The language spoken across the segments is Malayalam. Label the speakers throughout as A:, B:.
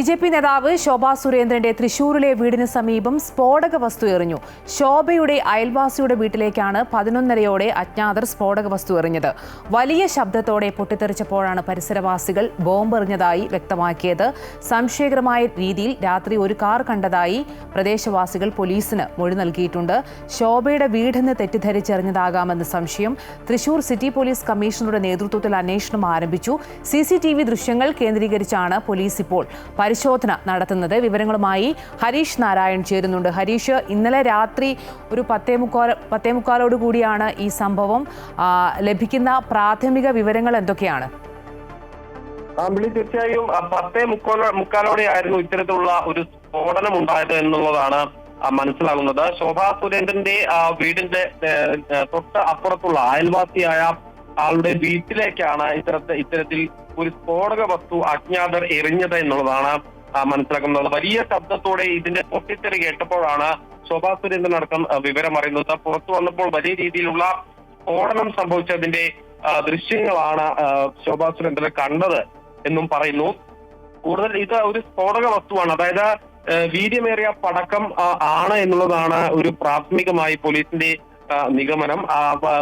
A: ബി.ജെ.പി. നേതാവ് ശോഭാ സുരേന്ദ്രന്റെ തൃശൂരിലെ വീടിന് സമീപം സ്ഫോടക വസ്തു എറിഞ്ഞു. ശോഭയുടെ അയൽവാസിയുടെ വീട്ടിലേക്കാണ് 11:30-ഓടെ അജ്ഞാതർ സ്ഫോടക വസ്തു എറിഞ്ഞത്. വലിയ ശബ്ദത്തോടെ പൊട്ടിത്തെറിച്ചപ്പോഴാണ് പരിസരവാസികൾ ബോംബെറിഞ്ഞതായി വ്യക്തമാക്കിയത്. സംശയകരമായ രീതിയിൽ രാത്രി ഒരു കാർ കണ്ടതായി പ്രദേശവാസികൾ പോലീസിന് മൊഴി നൽകിയിട്ടുണ്ട്. ശോഭയുടെ വീടെന്ന് തെറ്റിദ്ധരിച്ചെറിഞ്ഞതാകാമെന്ന് സംശയം. തൃശൂർ സിറ്റി പോലീസ് കമ്മീഷണറുടെ നേതൃത്വത്തിൽ അന്വേഷണം ആരംഭിച്ചു. CCTV ദൃശ്യങ്ങൾ കേന്ദ്രീകരിച്ചാണ് പോലീസ് ഇപ്പോൾ പരിശോധന നടത്തുന്നത്. വിവരങ്ങളുമായി ഹരീഷ് നാരായൺ ചേരുന്നുണ്ട്. ഹരീഷ്, ഇന്നലെ രാത്രി ഒരു 10:45 കൂടിയാണ് ഈ സംഭവം. ലഭിക്കുന്ന പ്രാഥമിക വിവരങ്ങൾ എന്തൊക്കെയാണ്?
B: തീർച്ചയായും 10:45 ആയിരുന്നു ഇത്തരത്തിലുള്ള ഒരു സ്ഫോടനം ഉണ്ടായത് എന്നുള്ളതാണ് മനസ്സിലാകുന്നത്. ശോഭാ സുരേന്ദ്രന്റെ വീടിന്റെ തൊട്ട് അപ്പുറത്തുള്ള അയൽവാസിയായ ആളുടെ വീട്ടിലേക്കാണ് ഇത്തരത്തിൽ ഒരു സ്ഫോടക വസ്തു അജ്ഞാതർ എറിഞ്ഞത് എന്നുള്ളതാണ് മനസ്സിലാക്കുന്നത്. വലിയ ശബ്ദത്തോടെ ഇതിന്റെ പൊട്ടിത്തെറി കേട്ടപ്പോഴാണ് ശോഭാ സുരേന്ദ്രൻ അടക്കം വിവരം അറിയുന്നത്. പുറത്തു വന്നപ്പോൾ വലിയ രീതിയിലുള്ള സ്ഫോടനം സംഭവിച്ചതിന്റെ ദൃശ്യങ്ങളാണ് ശോഭാ സുരേന്ദ്രൻ കണ്ടത് എന്നും പറയുന്നു. കൂടുതൽ ഇത് ഒരു സ്ഫോടക വസ്തുവാണ്, അതായത് വീര്യമേറിയ പടക്കം ആണ് എന്നുള്ളതാണ് ഒരു പ്രാഥമികമായി പോലീസിന്റെ നിഗമനം.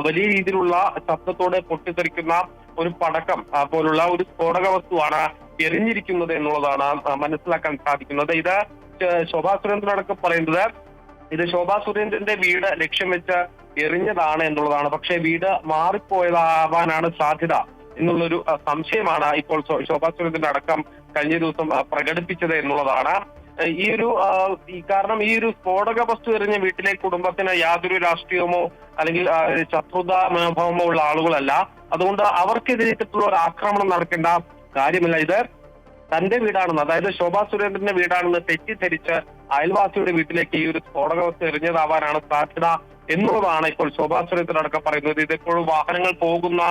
B: വലിയ രീതിയിലുള്ള ശബ്ദത്തോടെ പൊട്ടിത്തെറിക്കുന്ന ഒരു പടക്കം പോലുള്ള ഒരു സ്ഫോടക വസ്തുവാണ് എറിഞ്ഞിരിക്കുന്നത് എന്നുള്ളതാണ് മനസ്സിലാക്കാൻ സാധിക്കുന്നത്. ഇത് ശോഭാ സുരേന്ദ്രൻ അടക്കം പറയുന്നത് ഇത് ശോഭാ സുരേന്ദ്രന്റെ വീട് ലക്ഷ്യം വെച്ച് എറിഞ്ഞതാണ് എന്നുള്ളതാണ്. പക്ഷേ വീട് മാറിപ്പോയതാവാനാണ് സാധ്യത എന്നുള്ളൊരു സംശയമാണ് ഇപ്പോൾ ശോഭാ സുരേന്ദ്രന്റെ അടക്കം കഴിഞ്ഞ ദിവസം പ്രകടിപ്പിച്ചത് എന്നുള്ളതാണ്. കാരണം ഈ ഒരു സ്ഫോടക വസ്തു എറിഞ്ഞ വീട്ടിലെ കുടുംബത്തിന് യാതൊരു രാഷ്ട്രീയമോ അല്ലെങ്കിൽ ശത്രുതാ മനോഭാവമോ ഉള്ള ആളുകളല്ല. അതുകൊണ്ട് അവർക്കെതിരെയുള്ള ഒരു ആക്രമണം നടക്കേണ്ട കാര്യമില്ല. ഇത് തന്റെ വീടാണെന്ന്, അതായത് ശോഭാ സുരേന്ദ്രന്റെ വീടാണെന്ന് തെറ്റിദ്ധരിച്ച് അയൽവാസിയുടെ വീട്ടിലേക്ക് ഈ ഒരു സ്ഫോടക വസ്തു എറിഞ്ഞതാവാനാണ് സാധ്യത എന്നുള്ളതാണ് ഇപ്പോൾ ശോഭാ സുരേന്ദ്രൻ അടക്കം പറയുന്നത്. ഇതിപ്പോഴും വാഹനങ്ങൾ പോകുന്ന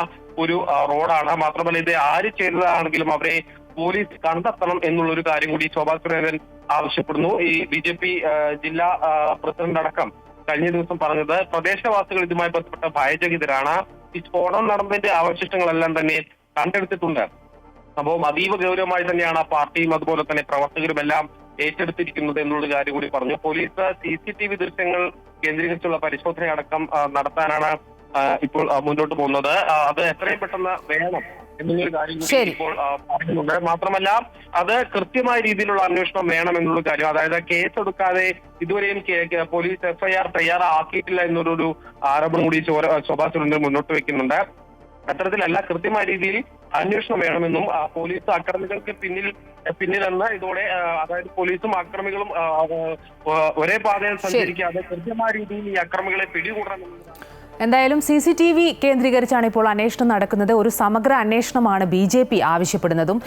B: ഒരു റോഡാണ്. മാത്രമല്ല ഇത് ആര് ചെയ്തതാണെങ്കിലും അവരെ പോലീസ് കണ്ടെത്തണം എന്നുള്ളൊരു കാര്യം കൂടി ശോഭാ സുരേന്ദ്രൻ ആവശ്യപ്പെടുന്നു. ഈ BJP ജില്ലാ പ്രസിഡന്റ് അടക്കം കഴിഞ്ഞ ദിവസം പറഞ്ഞത് പ്രദേശവാസികൾ ഇതുമായി ബന്ധപ്പെട്ട ഭയചകിതരാണ്. ഈ സ്ഫോടനം നടന്നതിന്റെ അവശിഷ്ടങ്ങളെല്ലാം തന്നെ കണ്ടെടുത്തിട്ടുണ്ട്. സംഭവം അതീവ ഗൗരവമായി തന്നെയാണ് പാർട്ടിയും അതുപോലെ തന്നെ പ്രവർത്തകരും എല്ലാം ഏറ്റെടുത്തിരിക്കുന്നത് എന്നുള്ള കാര്യം കൂടി പറഞ്ഞു. പോലീസ് CCTV ദൃശ്യങ്ങൾ കേന്ദ്രീകരിച്ചുള്ള പരിശോധന അടക്കം നടത്താനാണ് ഇപ്പോൾ മുന്നോട്ട് പോകുന്നത്. അത് എത്രയും പെട്ടെന്ന് വേണം എന്നുള്ളൊരു കാര്യം കൂടി ഇപ്പോൾ പറയുന്നുണ്ട്. മാത്രമല്ല അത് കൃത്യമായ രീതിയിലുള്ള അന്വേഷണം വേണം എന്നുള്ള കാര്യം, അതായത് കേസെടുക്കാതെ ഇതുവരെയും പോലീസ് FIR തയ്യാറാക്കിയിട്ടില്ല എന്നൊരു ആരോപണം കൂടി ശോഭാ സുരേന്ദ്രൻ മുന്നോട്ട് വെക്കുന്നുണ്ട്. അത്തരത്തിലല്ല, കൃത്യമായ രീതിയിൽ അന്വേഷണം വേണമെന്നും പോലീസ് അക്രമികൾക്ക് പിന്നിലെന്ന് ഇതോടെ, അതായത് പോലീസും അക്രമികളും ഒരേ പാതയിൽ സഞ്ചരിക്കാതെ കൃത്യമായ രീതിയിൽ ഈ അക്രമികളെ പിടികൂടണമെന്ന്.
A: എന്തായാലും CCTV കേന്ദ്രീകരിച്ചാണ് ഇപ്പോൾ അന്വേഷണം നടക്കുന്നത്. ഒരു സമഗ്ര അന്വേഷണമാണ് BJP ആവശ്യപ്പെടുന്നതും.